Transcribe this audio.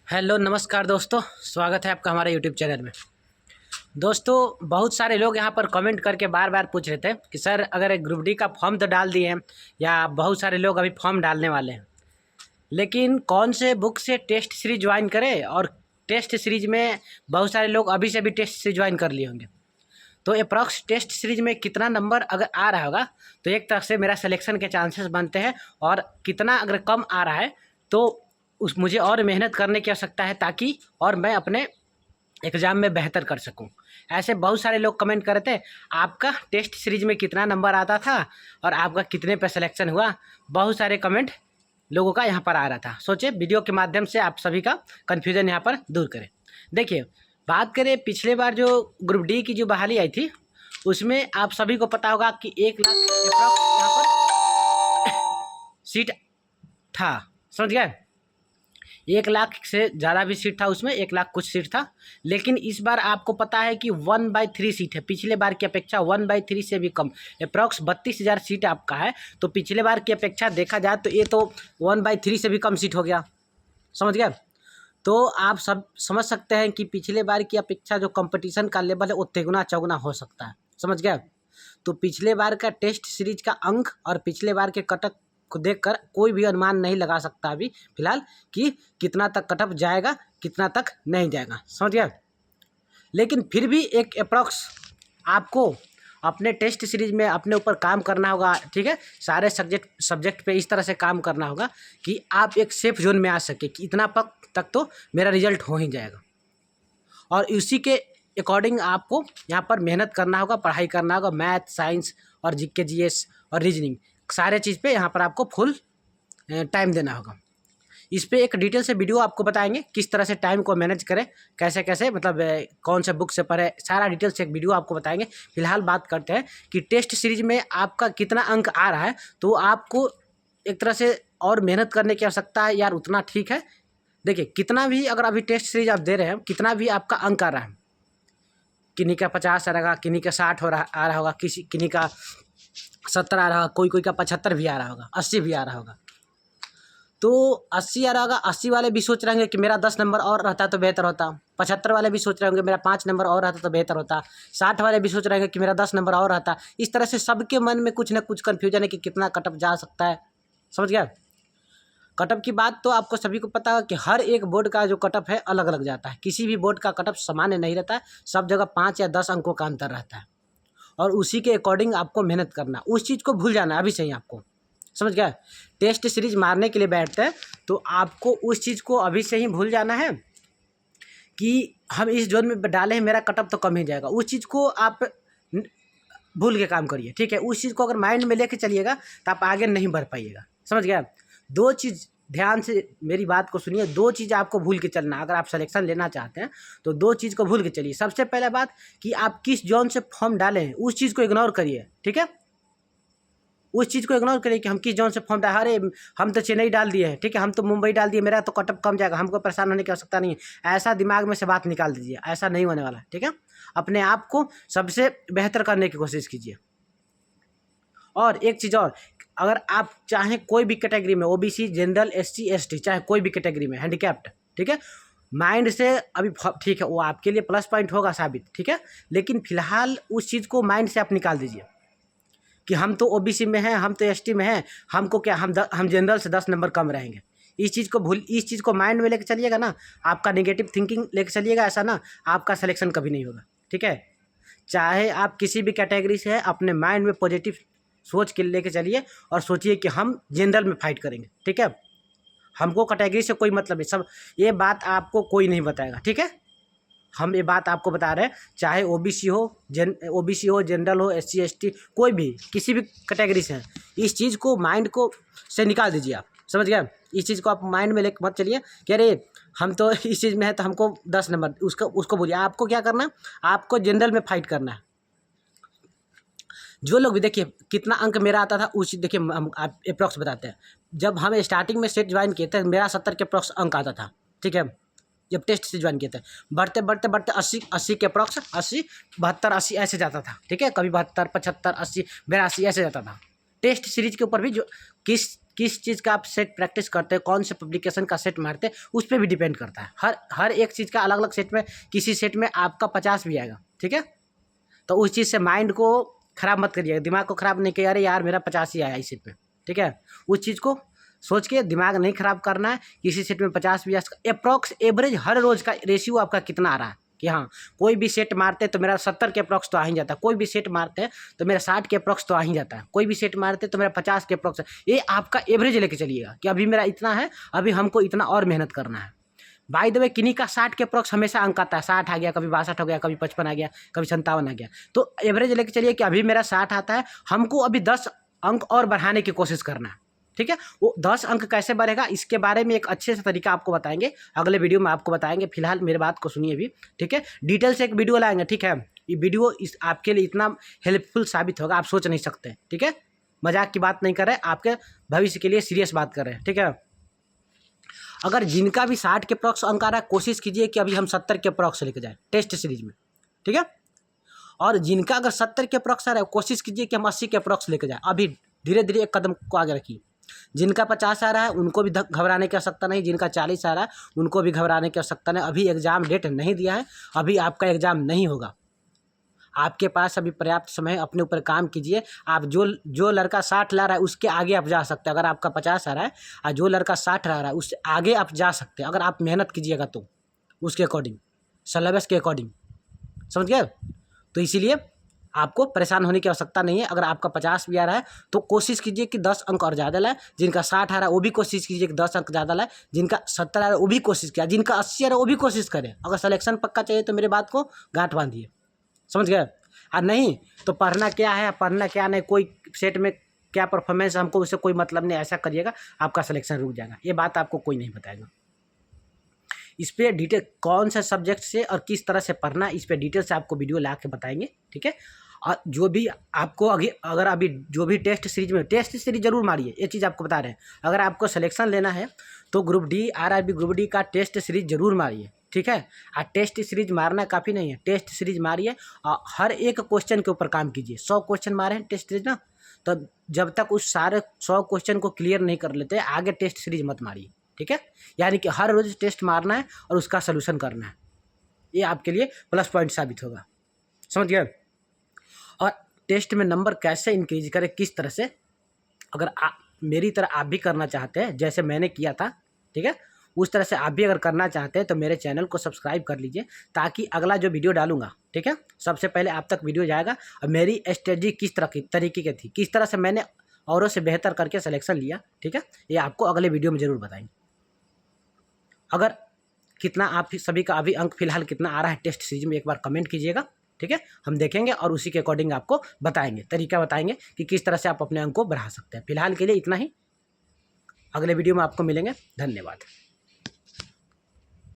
Hello नमस्कार दोस्तों, स्वागत है आपका हमारे यूट्यूब चैनल में। दोस्तों, बहुत सारे लोग यहाँ पर कमेंट करके बार बार पूछ रहे थे कि सर अगर ग्रुप डी का फॉर्म तो डाल दिए हैं या बहुत सारे लोग अभी फॉर्म डालने वाले हैं, लेकिन कौन से बुक से टेस्ट सीरीज ज्वाइन करें। और टेस्ट सीरीज में बहुत सारे लोग अभी से भी टेस्ट सीरीज ज्वाइन कर लिए होंगे, तो अप्रॉक्स टेस्ट सीरीज में कितना नंबर अगर आ रहा होगा तो एक तरह से मेरा सिलेक्शन के चांसेस बनते हैं, और कितना अगर कम आ रहा है तो मुझे और मेहनत करने की आवश्यकता है ताकि और मैं अपने एग्ज़ाम में बेहतर कर सकूं। ऐसे बहुत सारे लोग कमेंट कर रहे थे आपका टेस्ट सीरीज में कितना नंबर आता था और आपका कितने पे सिलेक्शन हुआ। बहुत सारे कमेंट लोगों का यहाँ पर आ रहा था। सोचे वीडियो के माध्यम से आप सभी का कन्फ्यूज़न यहाँ पर दूर करें। देखिए, बात करें पिछले बार जो ग्रुप डी की जो बहाली आई थी, उसमें आप सभी को पता होगा कि 1 लाख अप्रॉक्स यहाँ पर सीट था। समझ गए? 1 लाख से ज़्यादा भी सीट था उसमें, 1 लाख कुछ सीट था। लेकिन इस बार आपको पता है कि 1/3 सीट है, पिछले बार की अपेक्षा 1/3 से भी कम, अप्रॉक्स 32,000 सीट आपका है। तो पिछले बार की अपेक्षा देखा जाए तो ये तो 1/3 से भी कम सीट हो गया। समझ गए? तो आप सब समझ सकते हैं कि पिछले बार की अपेक्षा जो कंपटीशन का लेवल है वो तिगुना चौगुना हो सकता है। समझ गए? तो पिछले बार का टेस्ट सीरीज का अंक और पिछले बार के कटअप को देखकर कोई भी अनुमान नहीं लगा सकता अभी फिलहाल कि कितना तक कटअप जाएगा, कितना तक नहीं जाएगा। समझ गए? लेकिन फिर भी एक अप्रॉक्स आपको अपने टेस्ट सीरीज में अपने ऊपर काम करना होगा। ठीक है, सारे सब्जेक्ट पे इस तरह से काम करना होगा कि आप एक सेफ जोन में आ सके कि इतना तक तो मेरा रिजल्ट हो ही जाएगा, और इसी के अकॉर्डिंग आपको यहाँ पर मेहनत करना होगा, पढ़ाई करना होगा। मैथ, साइंस और जीके, जीएस और रीजनिंग सारे चीज़ पे यहाँ पर आपको फुल टाइम देना होगा। इस पे एक डिटेल से वीडियो आपको बताएंगे किस तरह से टाइम को मैनेज करें, कैसे कैसे मतलब कौन से बुक से पढ़े, सारा डिटेल से एक वीडियो आपको बताएंगे। फिलहाल बात करते हैं कि टेस्ट सीरीज में आपका कितना अंक आ रहा है। तो आपको एक तरह से और मेहनत करने की आवश्यकता है यार, उतना ठीक है। देखिए, कितना भी अगर अभी टेस्ट सीरीज आप दे रहे हैं, कितना भी आपका अंक आ रहा है, किन्हीं का 50 आ रहा होगा, किन्हीं का 60 आ रहा होगा, किन्हीं का 70 आ रहा होगा, कोई का 75 भी आ रहा होगा, 80 भी आ रहा होगा। तो 80 आ रहा होगा, 80 वाले भी सोच रहे होंगे कि मेरा 10 नंबर और रहता तो बेहतर होता। 75 वाले भी सोच रहे होंगे मेरा 5 नंबर और रहता तो बेहतर होता। 60 वाले भी सोच रहे होंगे कि मेरा 10 नंबर और रहता। इस तरह से सबके मन में कुछ ना कुछ कन्फ्यूजन है कि कितना कटअप जा सकता है। समझ गया? कटअप की बात तो आपको सभी को पता है कि हर एक बोर्ड का जो कटअप है अलग अलग जाता है। किसी भी बोर्ड का कटअप सामान्य नहीं रहता है, सब जगह 5 या 10 अंकों का अंतर रहता है, और उसी के अकॉर्डिंग आपको मेहनत करना। उस चीज़ को भूल जाना अभी से ही आपको। समझ गया? टेस्ट सीरीज मारने के लिए बैठते हैं तो आपको उस चीज़ को अभी से ही भूल जाना है कि हम इस जोन में डाले हैं, मेरा कटअप तो कम ही जाएगा। उस चीज़ को आप भूल के काम करिए। ठीक है? उस चीज़ को अगर माइंड में लेके चलिएगा तो आप आगे नहीं बढ़ पाइएगा। समझ गया? दो चीज़ ध्यान से मेरी बात को सुनिए, दो चीज़ आपको भूल के चलना। अगर आप सिलेक्शन लेना चाहते हैं तो दो चीज़ को भूल के चलिए। सबसे पहले बात कि आप किस जोन से फॉर्म डाले हैं उस चीज़ को इग्नोर करिए। ठीक है? उस चीज़ को इग्नोर करिए कि हम किस जोन से फॉर्म डाले। अरे हम तो चेन्नई डाल दिए हैं, ठीक है, हम तो मुंबई डाल दिए, मेरा तो कटअप कम जाएगा, हमको परेशान होने की आवश्यकता नहीं है। ऐसा दिमाग में से बात निकाल दीजिए, ऐसा नहीं होने वाला। ठीक है? अपने आप को सबसे बेहतर करने की कोशिश कीजिए। और एक चीज़ और, अगर आप चाहें कोई भी कैटेगरी में, ओबीसी, जनरल, एससी, एसटी, चाहे कोई भी कैटेगरी में, हैंडीकैप्ड, ठीक है, माइंड से अभी ठीक है, वो आपके लिए प्लस पॉइंट होगा साबित। ठीक है? लेकिन फिलहाल उस चीज़ को माइंड से आप निकाल दीजिए कि हम तो ओबीसी में हैं, हम तो एसटी में हैं, हमको क्या, हम जनरल से 10 नंबर कम रहेंगे। इस चीज़ को माइंड में लेके चलिएगा ना, आपका नेगेटिव थिंकिंग लेके चलिएगा, ऐसा ना आपका सिलेक्शन कभी नहीं होगा। ठीक है? चाहे आप किसी भी कैटेगरी से हैं, अपने माइंड में पॉजिटिव सोच के लेके चलिए और सोचिए कि हम जनरल में फाइट करेंगे। ठीक है? हमको कैटेगरी से कोई मतलब नहीं, सब ये बात आपको कोई नहीं बताएगा। ठीक है? हम ये बात आपको बता रहे हैं, चाहे ओबीसी हो, जनरल हो, एससी, एसटी, कोई भी किसी भी कैटेगरी से है, इस चीज़ को माइंड को से निकाल दीजिए आप। समझ गए? इस चीज़ को आप माइंड में लेकर मत चलिए कि अरे हम तो इस चीज़ में है तो हमको 10 नंबर, उसको बोलिए। आपको क्या करना है, आपको जनरल में फाइट करना है। जो लोग भी, देखिए कितना अंक मेरा आता था उस, देखिए हम आप अप्रॉक्स बताते हैं। जब हम स्टार्टिंग में सेट ज्वाइन किए थे, मेरा 70 के अप्रॉक्स अंक आता था। ठीक है? जब टेस्ट से ज्वाइन किए थे, बढ़ते बढ़ते बढ़ते 80 के अप्रॉक्स, 80, 72, 80 ऐसे जाता था। ठीक है? कभी 72, 75, 80, 82 ऐसे जाता था। टेस्ट सीरीज के ऊपर भी जो किस किस चीज़ का आप सेट प्रैक्टिस करते हैं, कौन से पब्लिकेशन का सेट मारते हैं, उस पर भी डिपेंड करता है। हर एक चीज़ का अलग अलग सेट में, किसी सेट में आपका 50 भी आएगा, ठीक है। तो उस चीज़ से माइंड को ख़राब मत करिएगा, दिमाग को ख़राब नहीं किया, अरे यार मेरा 50 ही आया इस सेट में, ठीक है। उस चीज़ को सोच के दिमाग नहीं ख़राब करना है। किसी सेट में 50 भी अप्रॉक्स एवरेज हर रोज़ का रेशियो आपका कितना आ रहा है कि हाँ कोई भी सेट मारते तो मेरा 70 के अप्रॉक्स तो आ ही जाता है, कोई भी सेट मारते हैं तो मेरा 60 के अप्रॉक्स तो आ ही जाता है, कोई भी सेट मारते तो मेरा 50 के अप्रॉक्स। ये आपका एवरेज लेके चलिएगा कि अभी मेरा इतना है, अभी हमको इतना और मेहनत करना है। बाय द वे किन्हीं का 60 के अप्रॉक्स हमेशा अंक आता है, 60 आ गया, कभी 62 हो गया, कभी 55 आ गया, कभी 57 आ गया। तो एवरेज लेके चलिए कि अभी मेरा 60 आता है, हमको अभी 10 अंक और बढ़ाने की कोशिश करना है, ठीक है। वो 10 अंक कैसे बढ़ेगा इसके बारे में एक अच्छे से तरीका आपको बताएंगे, अगले वीडियो में आपको बताएंगे। फिलहाल मेरी बात को सुनिए अभी, ठीक है। डिटेल से एक वीडियो लाएंगे, ठीक है। ये वीडियो आपके लिए इतना हेल्पफुल साबित होगा, आप सोच नहीं सकते, ठीक है। मजाक की बात नहीं कर रहे, आपके भविष्य के लिए सीरियस बात कर रहे हैं, ठीक है। अगर जिनका भी 60 के अप्रॉक्स अंक आ रहा है, कोशिश कीजिए कि अभी हम 70 के अप्रॉक्स लेके जाए टेस्ट सीरीज में, ठीक है। और जिनका अगर 70 के अप्रॉक्स आ रहा है, कोशिश कीजिए कि हम 80 के अप्रॉक्स लेके जाए। अभी धीरे धीरे एक कदम को आगे रखिए। जिनका 50 आ रहा है उनको भी घबराने की आवश्यकता नहीं, जिनका 40 आ रहा है उनको भी घबराने की आवश्यकता नहीं। अभी एग्ज़ाम डेट नहीं दिया है, अभी आपका एग्ज़ाम नहीं होगा, आपके पास अभी पर्याप्त समय, अपने ऊपर काम कीजिए। आप जो लड़का 60 ला रहा है उसके आगे आप जा सकते हैं। अगर आपका 50 आ रहा है और जो लड़का 60 ला रहा है उससे आगे आप जा सकते हैं, अगर आप मेहनत कीजिएगा तो उसके अकॉर्डिंग, सिलेबस के अकॉर्डिंग, समझ गए। तो इसीलिए आपको परेशान होने की आवश्यकता नहीं है। अगर आपका 50 भी आ रहा है तो कोशिश कीजिए कि 10 अंक और ज़्यादा लाए। जिनका 60 आ रहा है वो भी कोशिश कीजिए कि 10 अंक ज़्यादा लाए। जिनका 70 आ रहा है वो भी कोशिश किया, जिनका 80 आ रहा है वो भी कोशिश करें। अगर सिलेक्शन पक्का चाहिए तो मेरे बात को गांठ बांधिए, समझ गए। और नहीं तो पढ़ना क्या है, पढ़ना क्या नहीं, कोई सेट में क्या परफॉर्मेंस हमको उससे कोई मतलब नहीं, ऐसा करिएगा आपका सिलेक्शन रुक जाएगा। ये बात आपको कोई नहीं बताएगा। इस पर डिटेल कौन सा सब्जेक्ट से और किस तरह से पढ़ना, इस पर डिटेल से आपको वीडियो ला के बताएंगे, ठीक है। और जो भी आपको अगर अभी जो भी टेस्ट सीरीज में, टेस्ट सीरीज जरूर मारिए, ये चीज़ आपको बता रहे हैं। अगर आपको सिलेक्शन लेना है तो group D, RRB group D का टेस्ट सीरीज जरूर मारिए, ठीक है। और टेस्ट सीरीज मारना काफ़ी नहीं है, टेस्ट सीरीज मारिए और हर एक क्वेश्चन के ऊपर काम कीजिए। 100 क्वेश्चन मारे हैं टेस्ट सीरीज ना, तो जब तक उस सारे 100 क्वेश्चन को क्लियर नहीं कर लेते आगे टेस्ट सीरीज मत मारिए, ठीक है। यानी कि हर रोज़ टेस्ट मारना है और उसका सलूशन करना है, ये आपके लिए प्लस पॉइंट साबित होगा, समझ गए। और टेस्ट में नंबर कैसे इंक्रीज करें, किस तरह से, अगर मेरी तरह आप भी करना चाहते हैं जैसे मैंने किया था, ठीक है, उस तरह से आप भी अगर करना चाहते हैं तो मेरे चैनल को सब्सक्राइब कर लीजिए, ताकि अगला जो वीडियो डालूंगा, ठीक है, सबसे पहले आप तक वीडियो जाएगा। और मेरी स्ट्रेटजी किस तरह की तरीके की थी, किस तरह से मैंने औरों से बेहतर करके सिलेक्शन लिया, ठीक है, ये आपको अगले वीडियो में ज़रूर बताएंगे। अगर कितना आप सभी का अभी अंक फिलहाल कितना आ रहा है टेस्ट सीरीज में, एक बार कमेंट कीजिएगा, ठीक है। हम देखेंगे और उसी के अकॉर्डिंग आपको बताएंगे, तरीका बताएंगे कि किस तरह से आप अपने अंक को बढ़ा सकते हैं। फिलहाल के लिए इतना ही, अगले वीडियो में आपको मिलेंगे। धन्यवाद।